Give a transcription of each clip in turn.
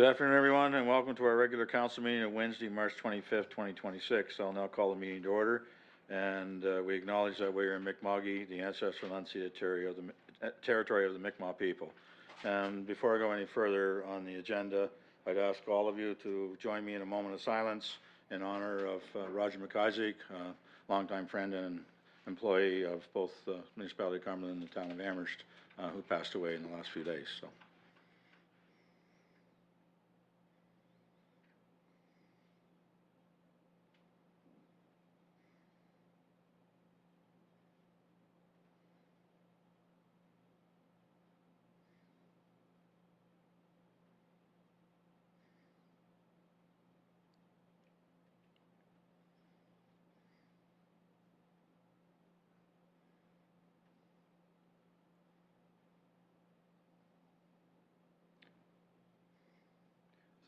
Good afternoon, everyone, and welcome to our regular council meeting of Wednesday, March 25th, 2026. I'll now call the meeting to order, and we acknowledge that we are in Mi'kma'ki, the ancestral unceded territory of the Mi'kmaq people. And before I go any further on the agenda, I'd ask all of you to join me in a moment of silence in honor of Roger McIsaac, longtime friend and employee of both the municipality of Cumberland and the town of Amherst, who passed away in the last few days. So.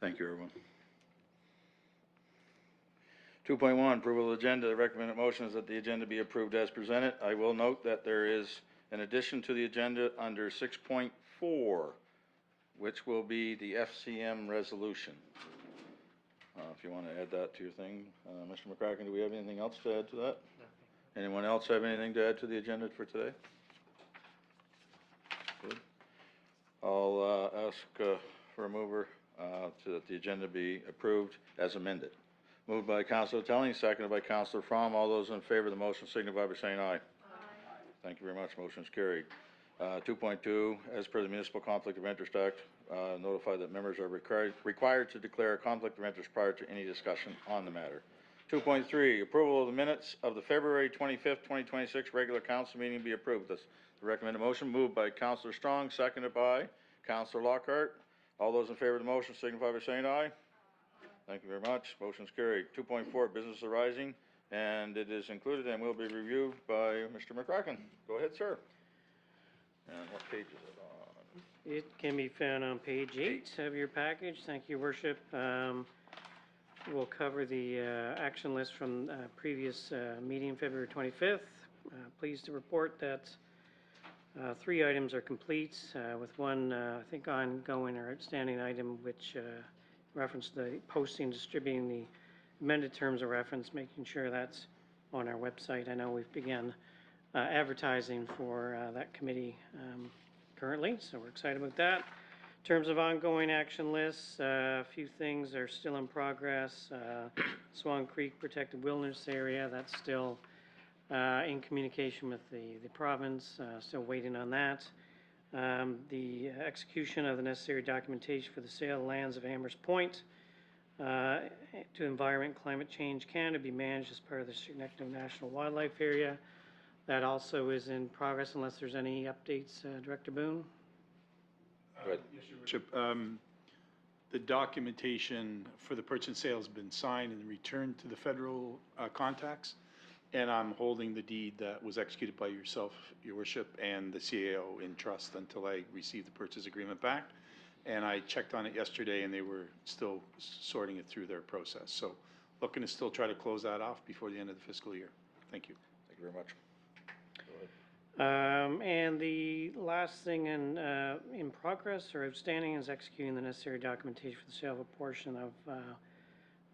Thank you, everyone. 2.1, approval of the agenda. The recommended motion is that the agenda be approved as presented. I will note that there is an addition to the agenda under 6.4, which will be the FCM resolution. If you want to add that to your thing. Mr. McCracken, do we have anything else to add to that? No. Anyone else have anything to add to the agenda for today? Good. I'll ask for a mover so that the agenda be approved as amended. Moved by Councilor Telling, seconded by Councilor Fromm. All those in favor of the motion signify by saying aye. Aye. Thank you very much. Motion is carried. 2.2, as per the Municipal Conflict of Interest Act, notify that members are required to declare a conflict of interest prior to any discussion on the matter. 2.3, approval of the minutes of the February 25th, 2026 regular council meeting be approved. This the recommended motion. Moved by Councilor Strong, seconded by Councilor Lockhart. All those in favor of the motion signify by saying aye. Thank you very much. Motion is carried. 2.4, business arising, and it is included and will be reviewed by Mr. McCracken. Go ahead, sir. And what page is it on? It can be found on page 8 of your package. Thank you, Worship. We'll cover the action list from previous meeting, February 25th. Pleased to report that 3 items are complete, with one, I think, ongoing or outstanding item, which reference the posting, distributing the amended terms of reference, making sure that's on our website. I know we've begun advertising for that committee currently, so we're excited about that. In terms of ongoing action lists, a few things are still in progress. Swan Creek Protected Wilderness Area, that's still in communication with the province, still waiting on that. The execution of the necessary documentation for the sale of lands of Amherst Point to Environment and Climate Change Canada be managed as part of the Schenectady National Wildlife Area. That also is in progress unless there's any updates, Director Boone. Yes, Your Worship. The documentation for the purchase and sale has been signed and returned to the federal contacts, and I'm holding the deed that was executed by yourself, Your Worship, and the CAO in trust until I receive the purchase agreement back. And I checked on it yesterday, and they were still sorting it through their process. So looking to still try to close that off before the end of the fiscal year. Thank you. Thank you very much. And the last thing in progress or outstanding is executing the necessary documentation for the sale of a portion of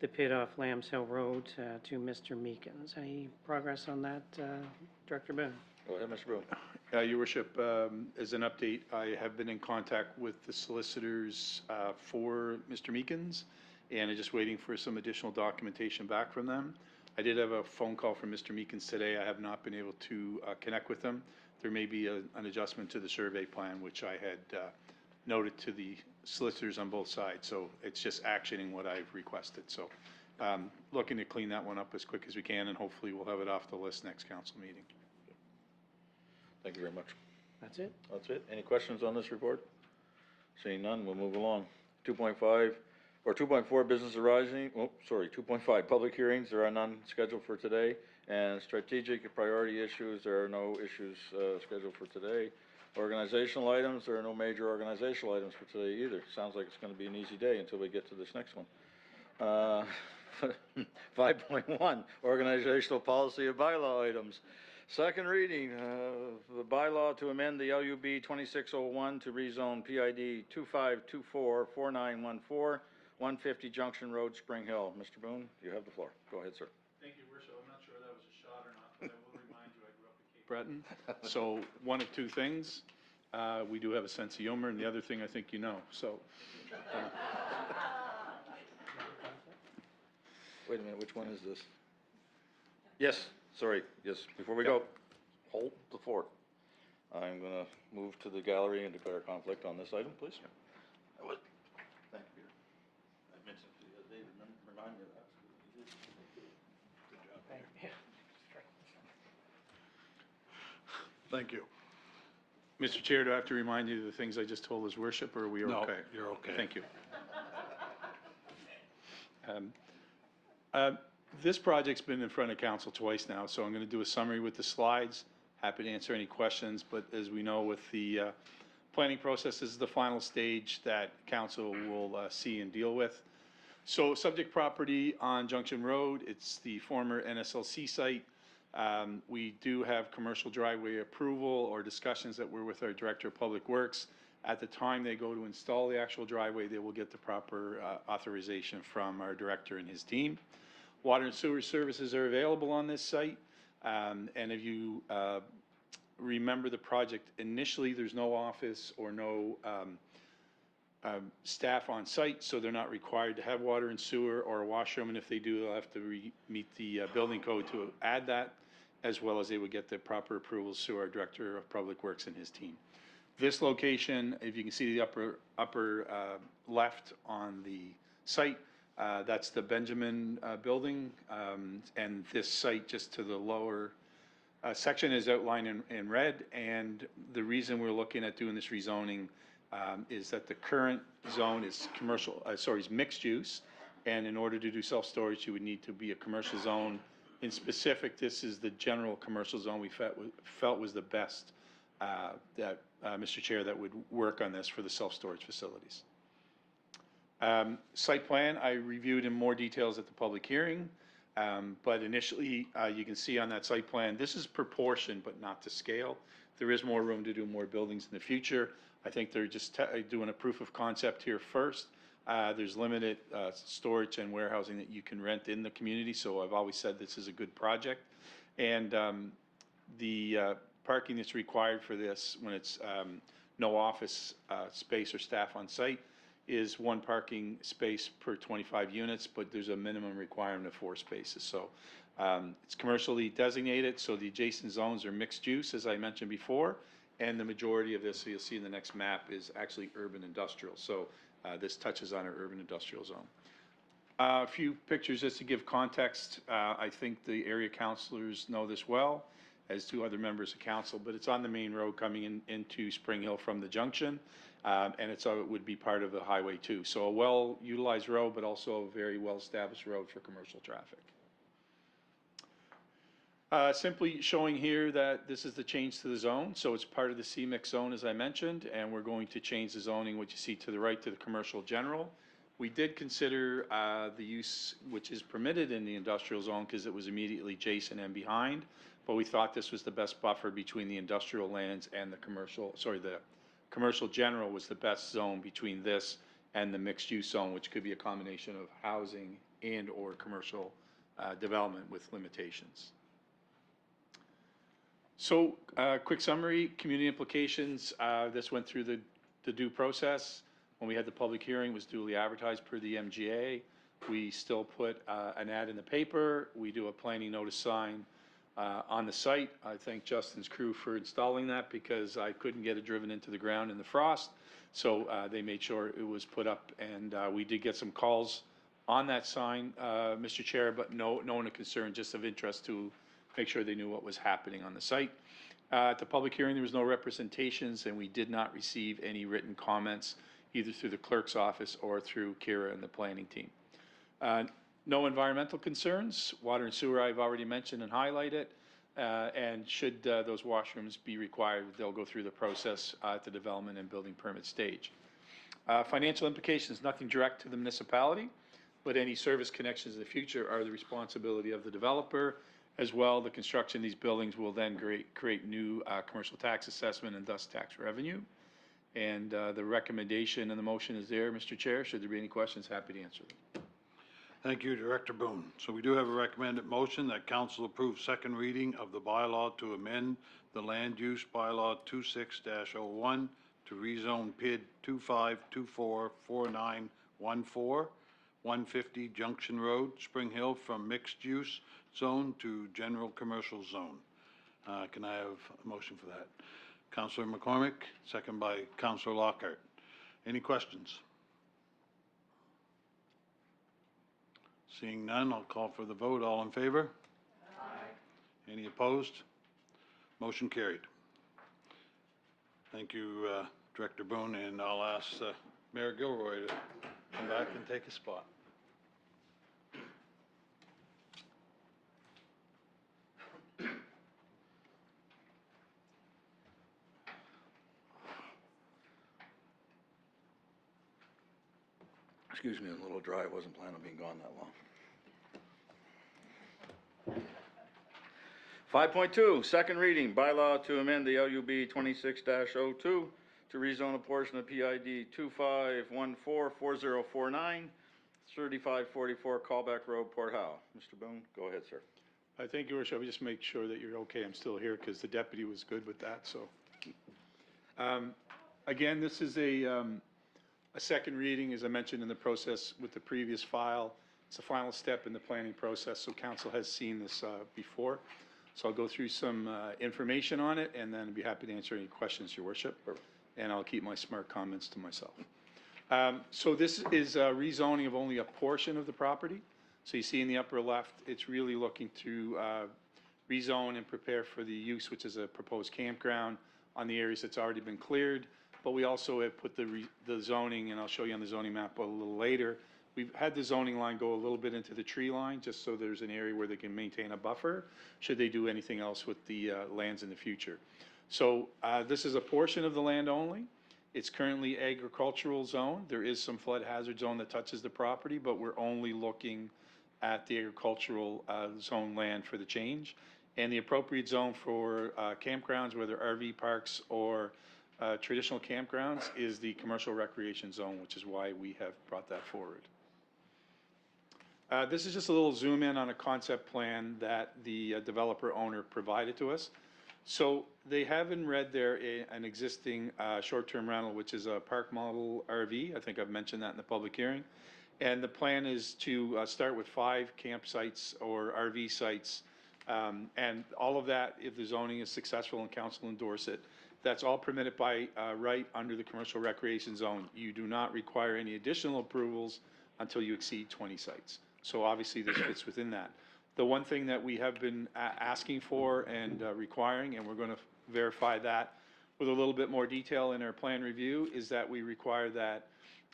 the pit off Lambs Hill Road to Mr. Meekins. Any progress on that, Director Boone? Go ahead, Mr. Boone. Your Worship, as an update, I have been in contact with the solicitors for Mr. Meekins, and I'm just waiting for some additional documentation back from them. I did have a phone call from Mr. Meekins today. I have not been able to connect with them. There may be an adjustment to the survey plan, which I had noted to the solicitors on both sides. So it's just actioning what I've requested. So looking to clean that one up as quick as we can, and hopefully we'll have it off the list next council meeting. Thank you very much. That's it. That's it. Any questions on this report? Seeing none, we'll move along. 2.5 or 2.4, business arising. Oh, sorry, 2.5, public hearings. There are none scheduled for today. And strategic priority issues, there are no issues scheduled for today. Organizational items, there are no major organizational items for today either. Sounds like it's going to be an easy day until we get to this next one. 5.1, organizational policy of bylaw items. Second reading, the bylaw to amend the LUB 2601 to rezone PID 25244914, 150 Junction Road, Spring Hill. Mr. Boone, you have the floor. Go ahead, sir. Thank you, Worship. I'm not sure that was a shot or not, but I will remind you I grew up in Cape Breton. So one of two things, we do have a sense of humor, and the other thing I think you know, so. Wait a minute, which one is this? Yes, sorry, yes, before we go, hold the fort. I'm gonna move to the gallery and declare conflict on this item, please. I would. Thank you, Peter. I mentioned to you the other day, remind me of that. Good job. Thank you. Mr. Chair, do I have to remind you of the things I just told his worship, or are we No, okay? you're okay. Thank you. This project's been in front of council twice now, so I'm going to do a summary with the slides. Happy to answer any questions, but as we know with the planning process, this is the final stage that council will see and deal with. So subject property on Junction Road, it's the former NSLC site. We do have commercial driveway approval or discussions that were with our Director of Public Works. At the time they go to install the actual driveway, they will get the proper authorization from our director and his team. Water and sewer services are available on this site. And if you remember the project, initially there's no office or no staff on site, so they're not required to have water and sewer or a washroom, and if they do, they'll have to meet the building code to add that, as well as they would get the proper approvals through our Director of Public Works and his team. This location, if you can see the upper left on the site, that's the Benjamin building, and this site just to the lower section is outlined in red, and the reason we're looking at doing this rezoning is that the current zone is is mixed use, and in order to do self-storage, you would need to be a commercial zone. In specific, this is the general commercial zone we felt was the best, Mr. Chair, that would work on this for the self-storage facilities. Site plan, I reviewed in more details at the public hearing, but initially, you can see on that site plan, this is proportion, but not to scale. There is more room to do more buildings in the future. I think they're just doing a proof of concept here first. There's limited storage and warehousing that you can rent in the community, so I've always said this is a good project. And the parking that's required for this, when it's no office space or staff on site, is one parking space per 25 units, but there's a minimum requirement of 4 spaces. So it's commercially designated, so the adjacent zones are mixed use, as I mentioned before, and the majority of this, you'll see in the next map, is actually urban industrial. So this touches on our urban industrial zone. A few pictures just to give context. I think the area councilors know this well, as do other members of council, but it's on the main road coming into Spring Hill from the junction, and it would be part of the highway too. So a well-utilized road, but also a very well-established road for commercial traffic. Simply showing here that this is the change to the zone, so it's part of the C-mix zone, as I mentioned, and we're going to change the zoning, which you see to the right, to the commercial general. We did consider the use which is permitted in the industrial zone because it was immediately adjacent and behind, but we thought this was the best buffer between the industrial lands and the commercial, the commercial general was the best zone between this and the mixed-use zone, which could be a combination of housing and or commercial development with limitations. So, quick summary, community implications. This went through the due process. When we had the public hearing, it was duly advertised per the MGA. We still put an ad in the paper. We do a planning notice sign on the site. I thank Justin's crew for installing that because I couldn't get it driven into the ground in the frost. So they made sure it was put up, and we did get some calls on that sign, Mr. Chair, but no one of concern, just of interest to make sure they knew what was happening on the site. At the public hearing, there was no representations, and we did not receive any written comments, either through the clerk's office or through Kira and the planning team. No environmental concerns. Water and sewer I've already mentioned and highlighted, and should those washrooms be required, they'll go through the process at the development and building permit stage. Financial implications, nothing direct to the municipality, but any service connections in the future are the responsibility of the developer, As well, the construction of these buildings will then create new commercial tax assessment and thus tax revenue. And the recommendation and the motion is there, Mr. Chair. Should there be any questions, happy to answer them. Thank you, Director Boone. So we do have a recommended motion that council approve second reading of the bylaw to amend the land use bylaw 26-01 to rezone PID 25244914, 150 Junction Road, Spring Hill, from mixed use zone to general commercial zone. Can I have a motion for that? Councilor McCormick, second by Councilor Lockhart. Any questions? Seeing none, I'll call for the vote. All in favor? Aye. Any opposed? Motion carried. Thank you, Director Boone, and I'll ask Mayor Gilroy to come back and take a spot. Excuse me, I'm a little dry. I wasn't planning on being gone that long. 5.2, second reading, bylaw to amend the LUB 26-02 to rezone a portion of PID 25144049, 3544 Callback Road, Port Howe. Mr. Boone, go ahead, sir. Thank you, Your Worship. I just make sure that you're okay. I'm still here because the deputy was good with that, so. Again, this is a second reading, as I mentioned in the process with the previous file. It's a final step in the planning process, so council has seen this before. So I'll go through some information on it, and then I'd be happy to answer any questions, Your Worship. Perfect. And I'll keep my smart comments to myself. So this is a rezoning of only a portion of the property. So you see in the upper left, it's really looking to rezone and prepare for the use, which is a proposed campground on the areas that's already been cleared. But we also have put the zoning, and I'll show you on the zoning map a little later. We've had the zoning line go a little bit into the tree line, just so there's an area where they can maintain a buffer, should they do anything else with the lands in the future. So this is a portion of the land only. It's currently agricultural zone. There is some flood hazard zone that touches the property, but we're only looking at the agricultural zone land for the change. And the appropriate zone for campgrounds, whether RV parks or traditional campgrounds, is the commercial recreation zone, which is why we have brought that forward. This is just a little zoom in on a concept plan that the developer owner provided to us. So they have in red there an existing short-term rental, which is a park model RV. I think I've mentioned that in the public hearing. And the plan is to start with 5 campsites or RV sites. And all of that, if the zoning is successful and council endorse it, that's all permitted by right under the commercial recreation zone. You do not require any additional approvals until you exceed 20 sites. So obviously this fits within that. The one thing that we have been asking for and requiring, and we're going to verify that with a little bit more detail in our plan review, is that we require that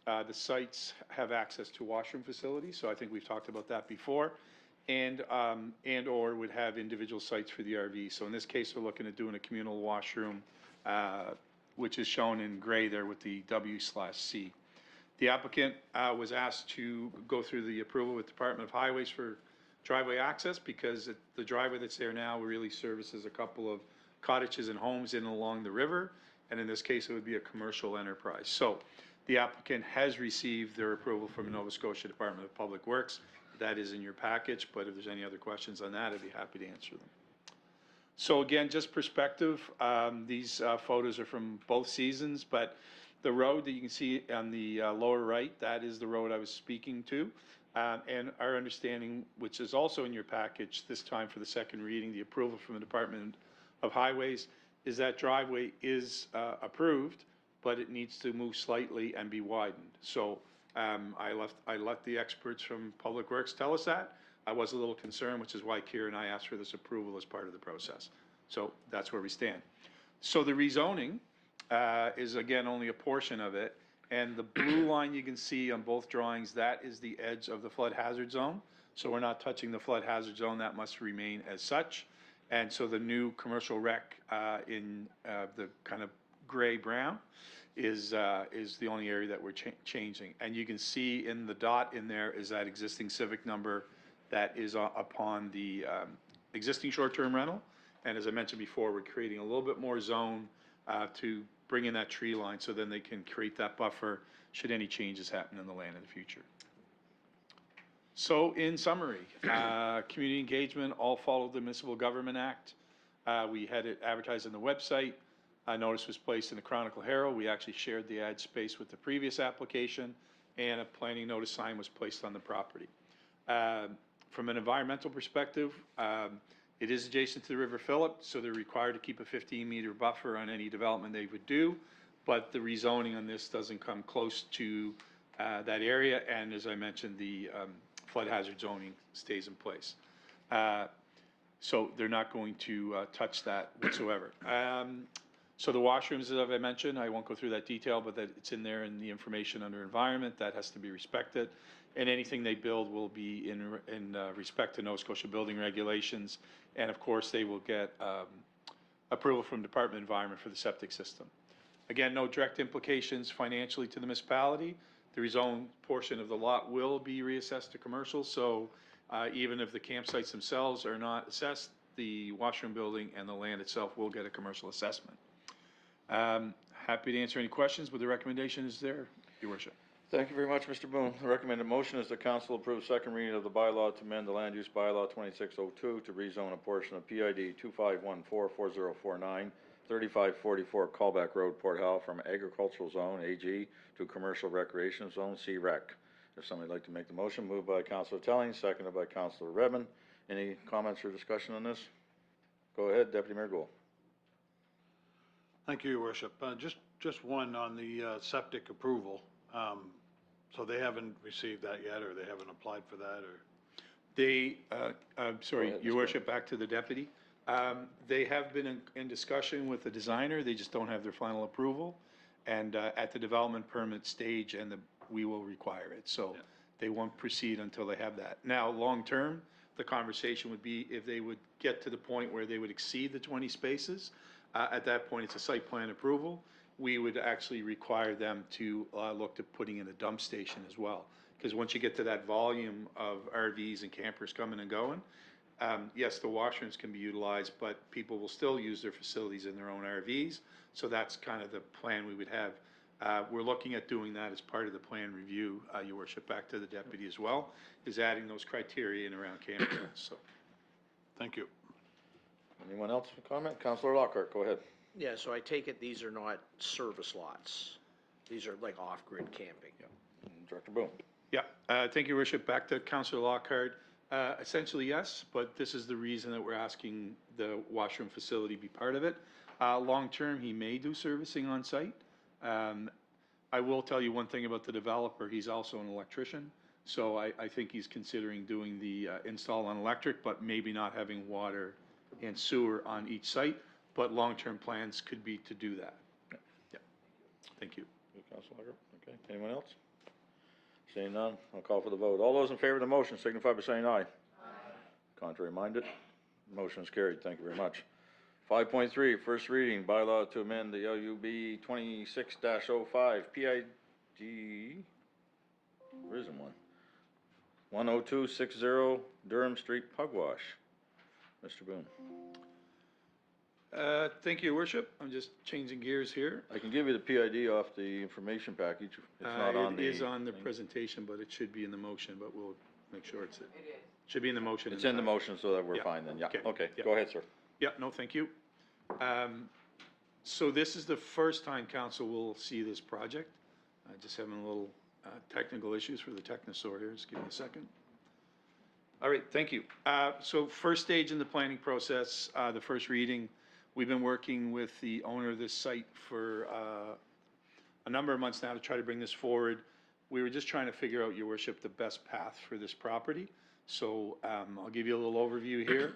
the sites have access to washroom facilities. So I think we've talked about that before, and or would have individual sites for the RV. So in this case, we're looking at doing a communal washroom, which is shown in gray there with the W/C. The applicant was asked to go through the approval with Department of Highways for driveway access, because the driveway that's there now really services a couple of cottages and homes in and along the river, and in this case it would be a commercial enterprise. So the applicant has received their approval from Nova Scotia Department of Public Works. That is in your package, but if there's any other questions on that, I'd be happy to answer them. So again, just perspective, these photos are from both seasons, but the road that you can see on the lower right, that is the road I was speaking to. And our understanding, which is also in your package this time for the second reading, the approval from the Department of Highways, is that driveway is approved, but it needs to move slightly and be widened. So I let the experts from Public Works tell us that. I was a little concerned, which is why Kira and I asked for this approval as part of the process. So that's where we stand. So the rezoning is again only a portion of it. And the blue line you can see on both drawings, that is the edge of the flood hazard zone. So we're not touching the flood hazard zone, that must remain as such. And so the new commercial rec in the kind of gray-brown is the only area that we're changing. And you can see in the dot in there is that existing civic number that is upon the existing short-term rental. And as I mentioned before, we're creating a little bit more zone to bring in that tree line so then they can create that buffer should any changes happen in the land in the future. So in summary, community engagement all followed the Municipal Government Act. We had it advertised on the website. A notice was placed in the Chronicle Herald. We actually shared the ad space with the previous application, and a planning notice sign was placed on the property. From an environmental perspective, it is adjacent to the River Phillip, so they're required to keep a 15-meter buffer on any development they would do, but the rezoning on this doesn't come close to that area, and as I mentioned, the flood hazard zoning stays in place. So they're not going to touch that whatsoever. So the washrooms, as I mentioned, I won't go through that detail, but that it's in there in the information under environment, that has to be respected. And anything they build will be in respect to Nova Scotia building regulations. And of course, they will get approval from Department of Environment for the septic system. Again, no direct implications financially to the municipality. The rezoned portion of the lot will be reassessed to commercial, so even if the campsites themselves are not assessed, the washroom building and the land itself will get a commercial assessment. Happy to answer any questions, but the recommendation is there, Your Worship. Thank you very much, Mr. Boone. The recommended motion is the council approve second reading of the bylaw to amend the land use bylaw 2602 to rezone a portion of PID 25144049, 3544 Callback Road, Port Hall, from agricultural zone, AG, to commercial recreation zone, CREC. If somebody'd like to make the motion, moved by Councilor Telling, seconded by Councilor Redmond. Any comments or discussion on this? Go ahead, Deputy Mayor Gould. Thank you, Your Worship. Just one on the septic approval. So they haven't received that yet, or they haven't applied for that, or? They, sorry, ahead, Your Mr. Worship, back to the deputy. They have been in discussion with the designer, they just don't have their final approval. And at the development permit stage, and we will require it, so they won't proceed until they have that. Now, long-term, the conversation would be if they would get to the point where they would exceed the 20 spaces, at that point, it's a site plan approval. We would actually require them to look to putting in a dump station as well. Because once you get to that volume of RVs and campers coming and going, yes, the washrooms can be utilized, but people will still use their facilities in their own RVs. So that's kind of the plan we would have. We're looking at doing that as part of the plan review, Your Worship, back to the deputy as well, is adding those criteria in around campgrounds, so. Thank you. Anyone else for comment? Councilor Lockhart, go ahead. Yeah, so I take it these are not service lots. These are like off-grid camping. Director Boone. Yeah, thank you, Your Worship. Back to Councilor Lockhart. Essentially, yes, but this is the reason that we're asking the washroom facility be part of it. Long-term, he may do servicing on site. I will tell you one thing about the developer. He's also an electrician. So I think he's considering doing the install on electric, but maybe not having water and sewer on each site. But long-term plans could be to do that. Yeah. Thank you. Councilor Lockhart. Okay. Anyone else? Seeing none, I'll call for the vote. All those in favor of the motion signify by saying aye. Aye. Contrary minded? Motion is carried. Thank you very much. 5.3, first reading, bylaw to amend the LUB 26-05 PID, there isn't one, 10260 Durham Street Pugwash. Mr. Boone. Thank you, Your Worship. I'm just changing gears here. I can give you the PID off the information package. It's not on the... It is on the thing. presentation, but it should be in the motion, but we'll make sure it's... It is. Should be in the motion. It's in the packet. motion, so that we're Yeah. fine then, yeah. Okay. Okay, Yeah. go ahead, sir. Yeah, no, thank you. So this is the first time council will see this project. Just having a little technical issues for the Technosaur here. Just give me a second. All right, thank you. So first stage in the planning process, the first reading, we've been working with the owner of this site for a number of months now to try to bring this forward. We were just trying to figure out, Your Worship, the best path for this property. So I'll give you a little overview here.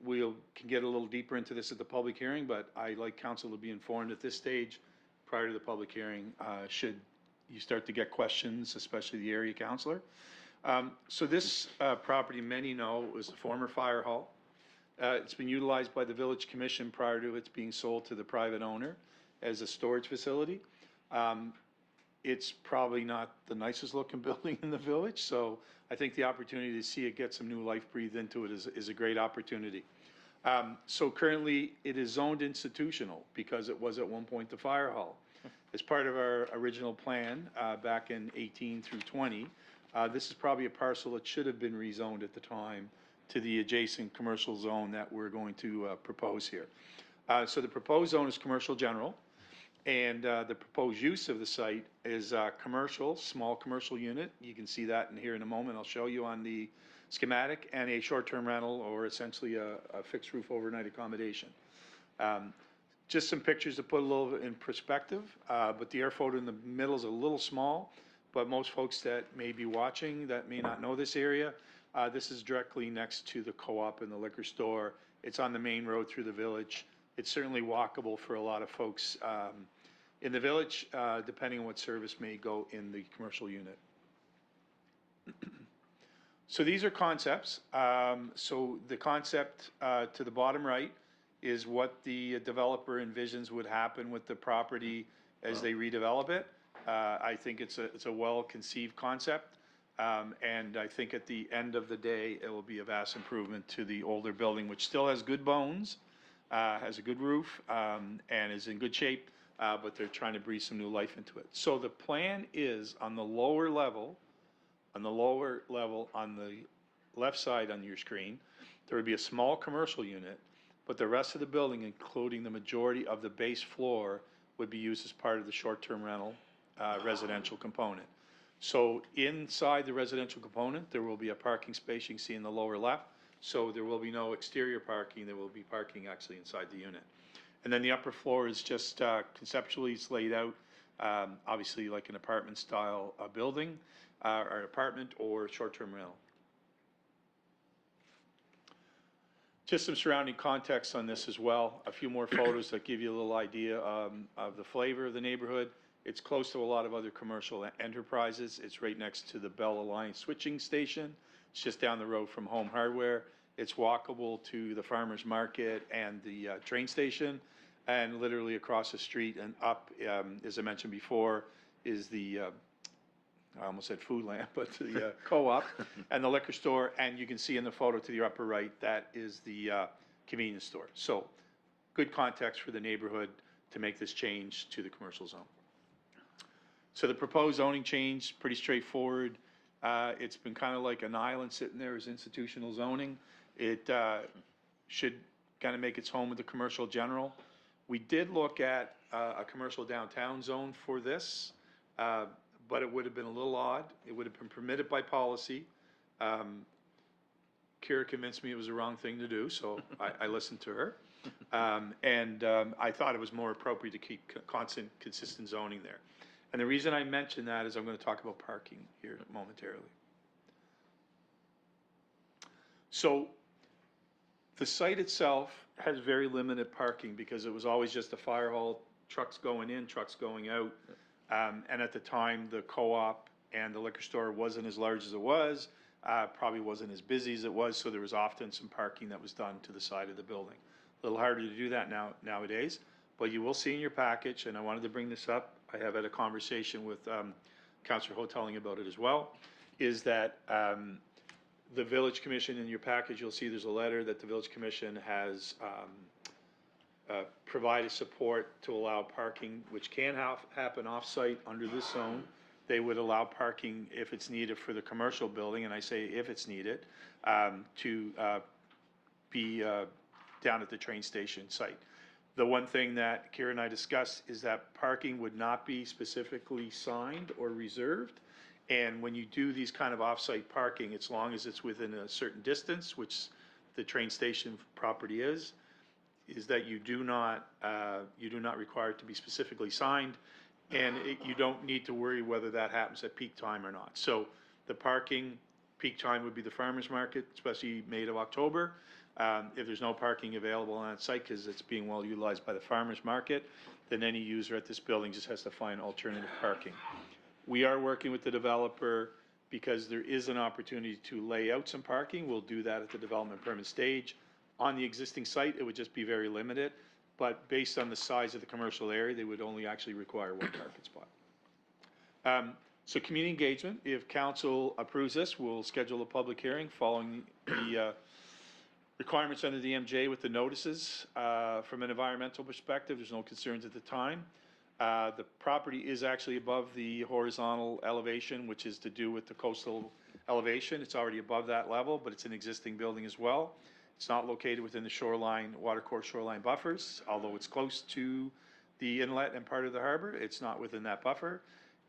We can get a little deeper into this at the public hearing, but I'd like council to be informed at this stage prior to the public hearing, should you start to get questions, especially the area councilor. So this property, many know, was the former fire hall. It's been utilized by the Village Commission prior to its being sold to the private owner as a storage facility. It's probably not the nicest looking building in the village, so I think the opportunity to see it get some new life breathed into it is a great opportunity. So currently, it is zoned institutional because it was at one point the fire hall. As part of our original plan, back in 18 through 20, this is probably a parcel that should have been rezoned at the time to the adjacent commercial zone that we're going to propose here. So the proposed zone is commercial general, and the proposed use of the site is commercial, small commercial unit. You can see that in here in a moment. I'll show you on the schematic, and a short-term rental, or essentially a fixed roof overnight accommodation. Just some pictures to put a little in perspective, but the air photo in the middle is a little small, but most folks that may be watching that may not know this area, this is directly next to the co-op and the liquor store. It's on the main road through the village. It's certainly walkable for a lot of folks in the village, depending on what service may go in the commercial unit. So these are concepts. So the concept to the bottom right is what the developer envisions would happen with the property as they redevelop it. I think it's a well-conceived concept, and I think at the end of the day, it will be a vast improvement to the older building, which still has good bones, has a good roof, and is in good shape, but they're trying to breathe some new life into it. So the plan is on the lower level, on the left side on your screen, there would be a small commercial unit, but the rest of the building, including the majority of the base floor, would be used as part of the short-term rental residential component. So inside the residential component, there will be a parking space you can see in the lower left. So there will be no exterior parking. There will be parking actually inside the unit. And then the upper floor is just conceptually it's laid out, obviously like an apartment style building, or apartment or short-term rental. Just some surrounding context on this as well. A few more photos that give you a little idea of the flavor of the neighborhood. It's close to a lot of other commercial enterprises. It's right next to the Bell Alliance switching station. It's just down the road from Home Hardware. It's walkable to the farmer's market and the train station. And literally across the street and up, as I mentioned before, is the I almost said Foodland, but the co-op and the liquor store, and you can see in the photo to the upper right, that is the convenience store. So good context for the neighborhood to make this change to the commercial zone. So the proposed zoning change, pretty straightforward. It's been kind of like an island sitting there as institutional zoning. It should kind of make its home with the commercial general. We did look at a commercial downtown zone for this, but it would have been a little odd. It would have been permitted by policy. Kira convinced me it was the wrong thing to do, so I listened to her. I thought it was more appropriate to keep consistent zoning there. And the reason I mention that is I'm going to talk about parking here momentarily. So the site itself has very limited parking because it was always just a fire hall, trucks going in, trucks going out. And at the time, the co-op and the liquor store wasn't as large as it was, probably wasn't as busy as it was, so there was often some parking that was done to the side of the building. A little harder to do that nowadays, but you will see in your package, and I wanted to bring this up, I have had a conversation with Councillor Hotelling about it as well, is that the Village Commission in your package, you'll see there's a letter that the Village Commission has provided support to allow parking, which can happen off-site under this zone. They would allow parking if it's needed for the commercial building, and I say if it's needed, to be down at the train station site. The one thing that Kira and I discussed is that parking would not be specifically signed or reserved. And when you do these kind of off-site parking, as long as it's within a certain distance, which the train station property is that you do not require it to be specifically signed, and you don't need to worry whether that happens at peak time or not. So the parking, peak time would be the farmer's market, especially May to October. If there's no parking available on that site because it's being well utilized by the farmer's market, then any user at this building just has to find alternative parking. We are working with the developer because there is an opportunity to lay out some parking. We'll do that at the development permit stage. On the existing site, it would just be very limited, but based on the size of the commercial area, they would only actually require one parking spot. So community engagement, if council approves this, we'll schedule a public hearing following the requirements under the MJ with the notices. From an environmental perspective, there's no concerns at the time. The property is actually above the horizontal elevation, which is to do with the coastal elevation. It's already above that level, but it's an existing building as well. It's not located within the shoreline, watercourse shoreline buffers, although it's close to the inlet and part of the harbor. It's not within that buffer.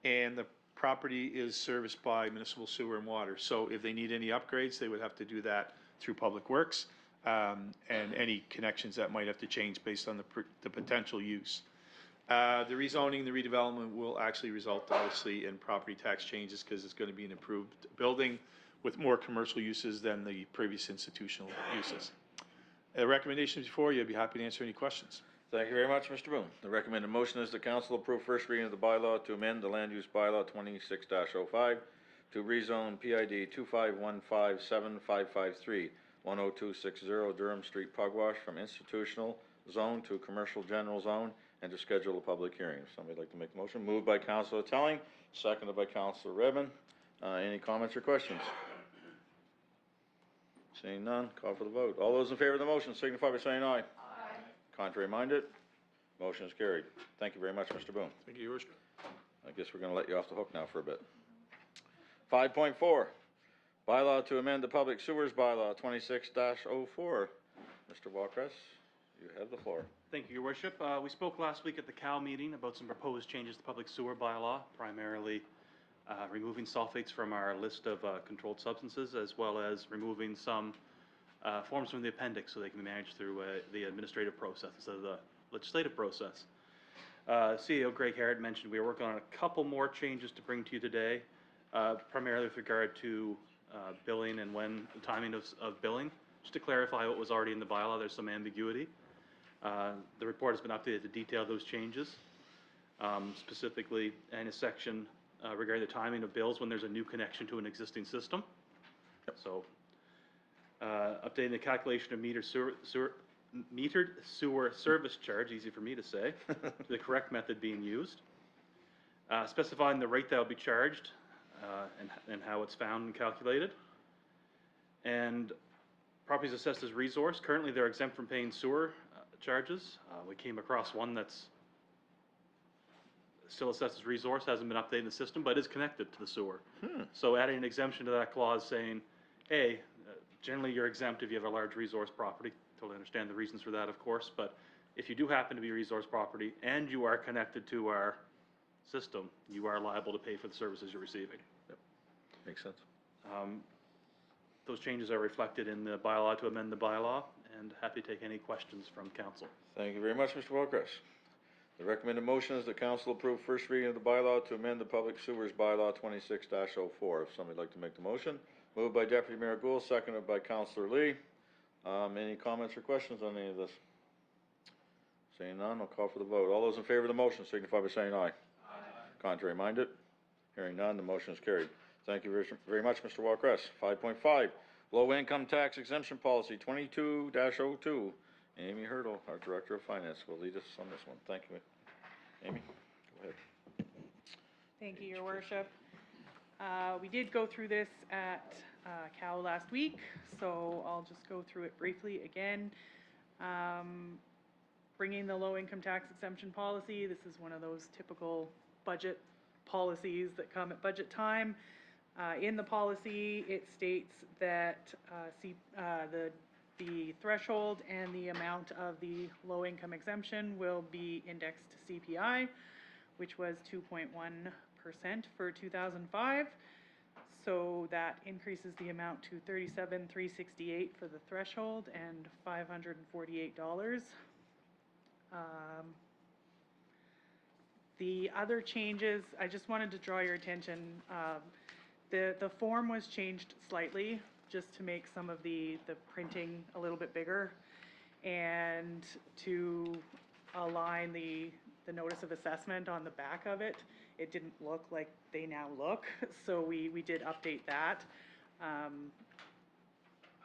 And the property is serviced by municipal sewer and water. So if they need any upgrades, they would have to do that through Public Works, and any connections that might have to change based on the potential use. The rezoning, the redevelopment will actually result obviously in property tax changes because it's going to be an improved building with more commercial uses than the previous institutional uses. The recommendations before you, I'd be happy to answer any questions. Thank you very much, Mr. Boone. The recommended motion is the council approve first reading of the bylaw to amend the land use bylaw 26-05 to rezone PID 251575553 10260 Durham Street, Pugwash from institutional zone to commercial general zone and to schedule a public hearing. Somebody like to make the motion? Moved by Councilor Telling, seconded by Councilor Redmond. Any comments or questions? Seeing none, call for the vote. All those in favor of the motion signify by saying aye. Aye. Contrary minded, motion is carried. Thank you very much, Mr. Boone. Thank you, Your Worship. I guess we're gonna let you off the hook now for a bit. 5.4, bylaw to amend the public sewers bylaw 26-04. Mr. Walkress, you have the floor. Thank you, Your Worship. We spoke last week at the COW meeting about some proposed changes to public sewer bylaw, primarily removing sulfates from our list of controlled substances, as well as removing some forms from the appendix so they can be managed through the administrative process instead of the legislative process. CEO Greg Harrod mentioned we are working on a couple more changes to bring to you today, primarily with regard to billing and when the timing of billing. Just to clarify what was already in the bylaw, there's some ambiguity. The report has been updated to detail those changes, specifically in a section regarding the timing of bills when there's a new connection to an existing system. So, updating the calculation of metered sewer service charge, easy for me to say, to the correct method being used. Specifying the rate that will be charged and how it's found and calculated. And properties assessed as resource. Currently, they're exempt from paying sewer charges. We came across one that's still assessed as resource, hasn't been updated in the system, but is connected to the sewer. So adding an exemption to that clause saying, hey, generally you're exempt if you have a large resource property. Totally understand the reasons for that, of course, but if you do happen to be a resource property and you are connected to our system, you are liable to pay for the services you're receiving. Yep. Makes sense. Those changes are reflected in the bylaw to amend the bylaw, and happy to take any questions from council. Thank you very much, Mr. Walkress. The recommended motion is the council approve first reading of the bylaw to amend the public sewers bylaw 26-04. If somebody'd like to make the motion. Moved by Deputy Mayor Gould, seconded by Councilor Lee. Any comments or questions on any of this? Seeing none, I'll call for the vote. All those in favor of the motion signify by saying aye. Aye. Contrary minded? Hearing none, the motion is carried. Thank you very much, Mr. Walkress. 5.5, low income tax exemption policy 22-02. Amy Hurdle, our Director of Finance, will lead us on this one. Thank you. Amy, go ahead. Thank you, Your Worship. We did go through this at COW last week, so I'll just go through it briefly again. Bringing the low income tax exemption policy, this is one of those typical budget policies that come at budget time. In the policy, it states that the threshold and the amount of the low income exemption will be indexed to CPI, which was 2.1% for 2005. So that increases the amount to $37,368 for the threshold and $548. The other changes, I just wanted to draw your attention. The form was changed slightly just to make some of the printing a little bit bigger and to align the notice of assessment on the back of it. It didn't look like they now look, so we did update that.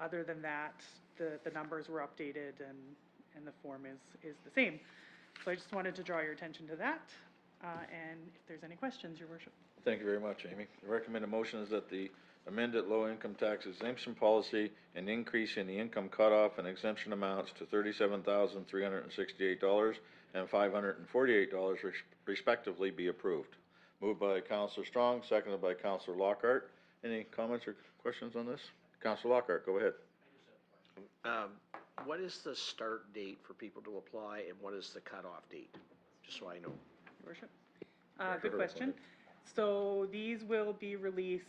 Other than that, the numbers were updated and the form is the same. So I just wanted to draw your attention to that, and if there's any questions, Your Worship. Thank you very much, Amy. The recommended motion is that the amended low-income tax exemption policy and increasing the income cutoff and exemption amounts to $37,368 and $548 respectively be approved. Moved by Counselor Strong, seconded by Counselor Lockhart. Any comments or questions on this? Counselor Lockhart, go ahead. What is the start date for people to apply, and what is the cutoff date? Just so I know. Your worship. Good question. So these will be released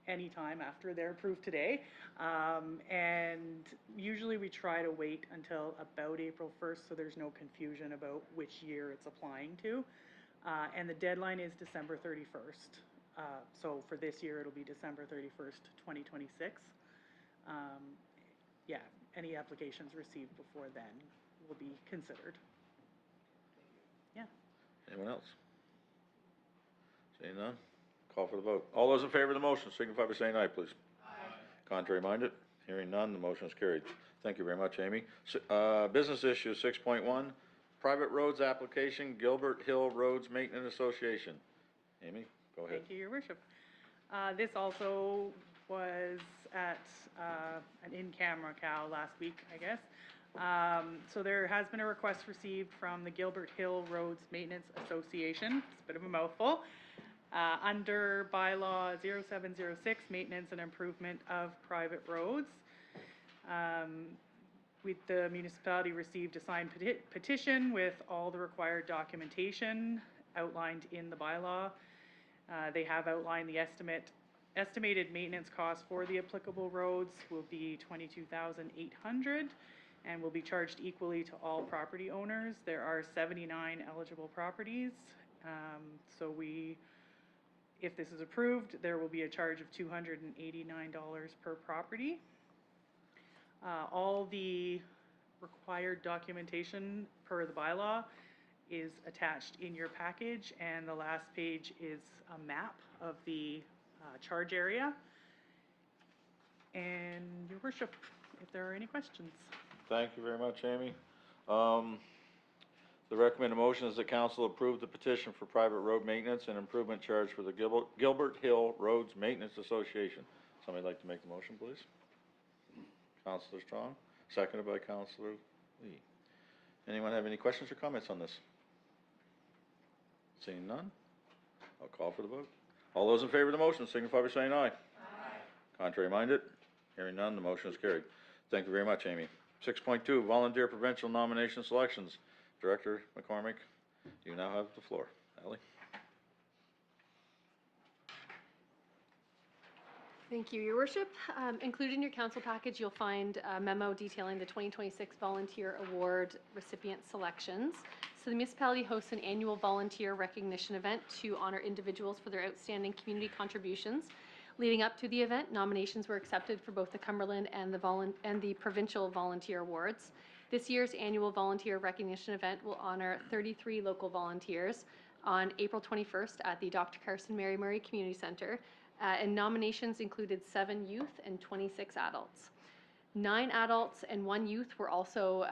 anytime after they're approved today. And usually we try to wait until about April 1st, so there's no confusion about which year it's applying to. And the deadline is December 31st. So for this year, it'll be December 31st, 2026. Yeah, any applications received before then will be considered. Yeah. Anyone else? Seeing none, call for the vote. All those in favor of the motion signify by saying aye, please. Aye. Contrary minded? Hearing none, the motion is carried. Thank you very much, Amy. Business issue 6.1, private roads application, Gilbert Hill Roads Maintenance Association. Amy, go ahead. Thank you, Your Worship. This also was at an in-camera cow last week, I guess. So there has been a request received from the Gilbert Hill Roads Maintenance Association. It's a bit of a mouthful. Under bylaw 0706, maintenance and improvement of private roads. The municipality received a signed petition with all the required documentation outlined in the bylaw. They have outlined the estimated maintenance cost for the applicable roads will be $22,800 and will be charged equally to all property owners. There are 79 eligible properties. So if this is approved, there will be a charge of $289 per property. All the required documentation per the bylaw is attached in your package, and the last page is a map of the charge area. And Your Worship, if there are any questions. Thank you very much, Amy. The recommended motion is that council approve the petition for private road maintenance and improvement charge for the Gilbert Hill Roads Maintenance Association. Somebody like to make the motion, please? Counselor Strong, seconded by Counselor Lee. Anyone have any questions or comments on this? Seeing none, I'll call for the vote. All those in favor of the motion signify by saying aye. Aye. Contrary minded? Hearing none, the motion is carried. Thank you very much, Amy. 6.2, volunteer provincial nomination selections. Director McCormick, you now have the floor. Ally? Thank you, Your Worship. Included in your council package, you'll find a memo detailing the 2026 Volunteer Award recipient selections. So the municipality hosts an annual volunteer recognition event to honor individuals for their outstanding community contributions. Leading up to the event, nominations were accepted for both the Cumberland and the Provincial Volunteer Awards. This year's annual volunteer recognition event will honor 33 local volunteers on April 21st at the Dr. Carson Mary Murray Community Centre. And nominations included 7 youth and 26 adults. 9 adults and 1 youth were also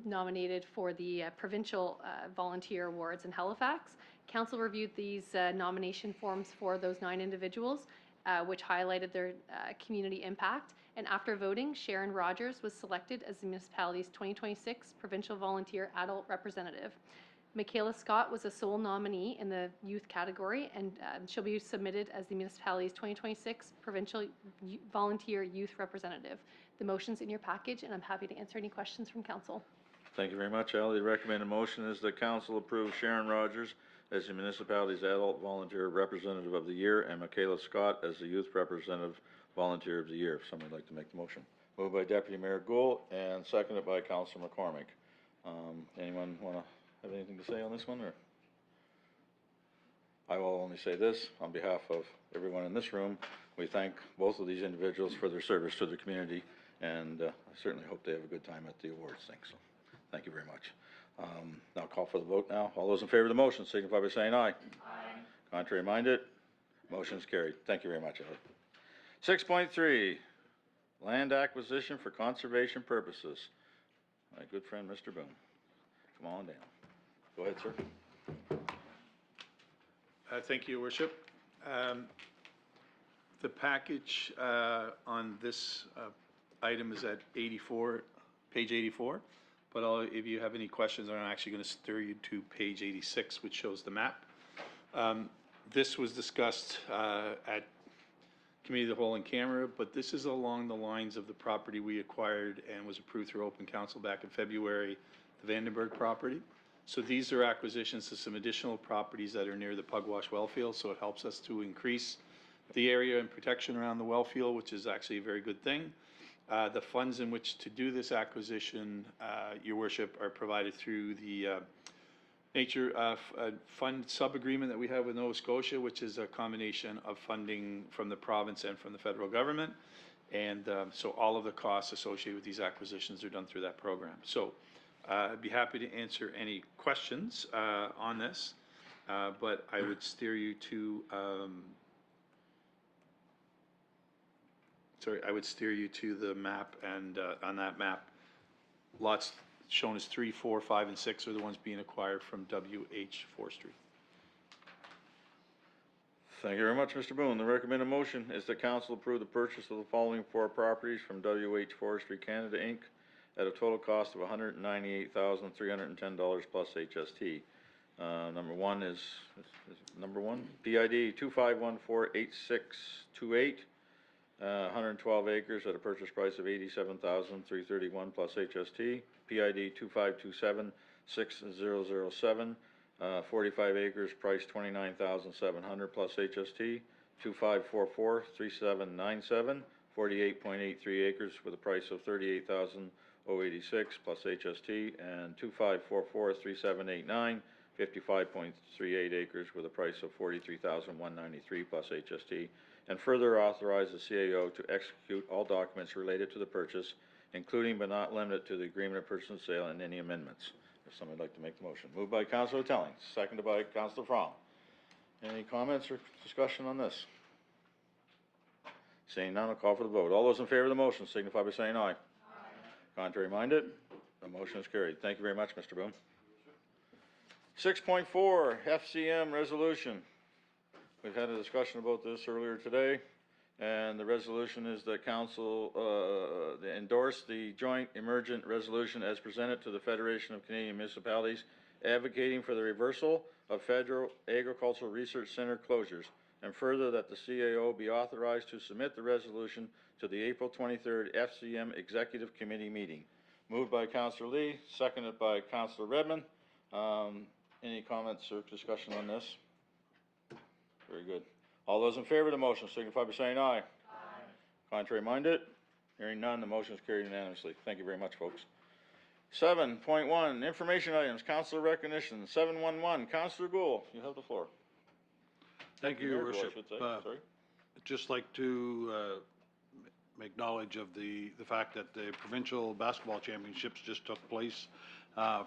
nominated for the Provincial Volunteer Awards in Halifax. Council reviewed these nomination forms for those 9 individuals, which highlighted their community impact. And after voting, Sharon Rogers was selected as the municipality's 2026 Provincial Volunteer Adult Representative. Michaela Scott was a sole nominee in the youth category, and she'll be submitted as the municipality's 2026 Provincial Volunteer Youth Representative. The motion's in your package, and I'm happy to answer any questions from council. Thank you very much, Ally. The recommended motion is that council approve Sharon Rogers as the municipality's adult volunteer representative of the year and Michaela Scott as the youth representative volunteer of the year. If somebody would like to make the motion. Moved by Deputy Mayor Gould and seconded by Councilor McCormick. Anyone want to have anything to say on this one, or? I will only say this, on behalf of everyone in this room, we thank both of these individuals for their service to the community, and I certainly hope they have a good time at the awards thing, so thank you very much. Now call for the vote now. All those in favor of the motion signify by saying aye. Aye. Contrary minded? Motion is carried. Thank you very much, Ellie. 6.3, land acquisition for conservation purposes. My good friend, Mr. Boone. Come on down. Go ahead, sir. Thank you, Your Worship. The package on this item is at 84, page 84, but if you have any questions, I'm actually going to steer you to page 86, which shows the map. This was discussed at Committee of the Whole in camera, but this is along the lines of the property we acquired and was approved through open council back in February, the Vandenberg property. So these are acquisitions of some additional properties that are near the Pugwash well field, so it helps us to increase the area and protection around the well field, which is actually a very good thing. The funds in which to do this acquisition, Your Worship, are provided through the Nature Fund sub-agreement that we have with Nova Scotia, which is a combination of funding from the province and from the federal government. And so all of the costs associated with these acquisitions are done through that program. So I'd be happy to answer any questions on this, but I would steer you to I would steer you to the map, and on that map, lots shown as 3, 4, 5, and 6 are the ones being acquired from WH Forestry. Thank you very much, Mr. Boone. The recommended motion is that council approve the purchase of the following 4 properties from WH Forestry Canada, Inc. at a total cost of $198,310 plus HST. Number one is number one, PID 25148628, 112 acres at a purchase price of $87,331 plus HST. PID 25276007, 45 acres, price $29,700 plus HST. 25443797, 48.83 acres with a price of $38,086 plus HST, and 25443789, 55.38 acres with a price of $43,193 plus HST, and further authorize the CAO to execute all documents related to the purchase, including but not limited to the agreement of purchase and sale and any amendments. If somebody would like to make the motion. Moved by Councilor Tellings, seconded by Councilor Fromm. Any comments or discussion on this? Seeing none, I'll call for the vote. All those in favor of the motion signify by saying aye. Aye. Contrary minded, the motion is carried. Thank you very much, Mr. Boone. 6.4, FCM resolution. We've had a discussion about this earlier today, and the resolution is that council endorse the joint emergent resolution as presented to the Federation of Canadian Municipalities advocating for the reversal of federal agricultural research center closures, and further that the CAO be authorized to submit the resolution to the April 23rd FCM Executive Committee meeting. Moved by Councilor Lee, seconded by Councilor Redmond. Any comments or discussion on this? Very good. All those in favor of the motion signify by saying aye. Aye. Contrary minded? Hearing none, the motion is carried unanimously. Thank you very much, folks. 7.1, information items, councilor recognition. 711, Councilor Gould, you have the floor. Thank you, Your Mayor Gould, I Worship. should say. Sorry. I'd just like to make knowledge of the fact that the provincial basketball championships just took place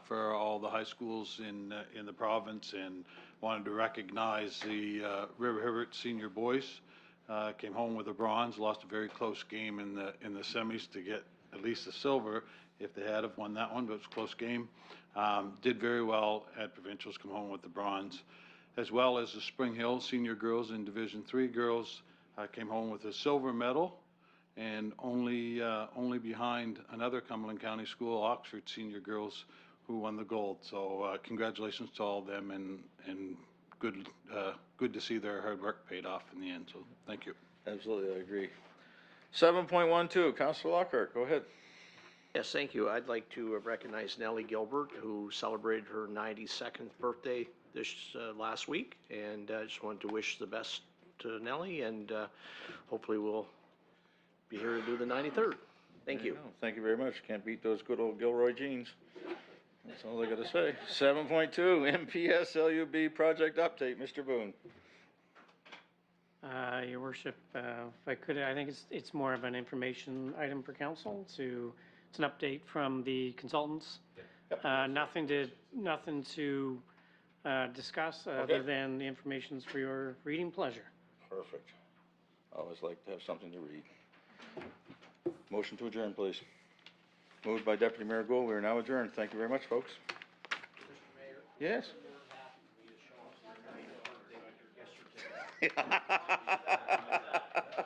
for all the high schools in the province, and wanted to recognize the River Hibbert senior boys. Came home with a bronze, lost a very close game in the semis to get at least a silver if they had have won that one, but it was a close game. Did very well at provincials, come home with the bronze, as well as the Spring Hill senior girls in Division III girls came home with a silver medal, and only behind another Cumberland County school, Oxford senior girls, who won the gold. So congratulations to all of them, and good to see their hard work paid off in the end. So thank you. Absolutely, I agree. 7.12, Councilor Lockhart, go ahead. Yes, thank you. I'd like to recognize Nellie Gilbert, who celebrated her 92nd birthday this last week, and I just wanted to wish the best to Nellie, and hopefully we'll be here to do the 93rd. Thank you. Thank you very much. Can't beat those good old Gilroy jeans. That's all I gotta say. 7.2, MPS LUB project update, Mr. Boone. Your worship, if I could, I think it's more of an information item for council to, it's an update from the consultants. Nothing to discuss other than the information's for your reading pleasure. Perfect. I always like to have something to read. Motion to adjourn, please. Moved by Deputy Mayor Gould. We are now adjourned. Thank you very much, folks. Yes.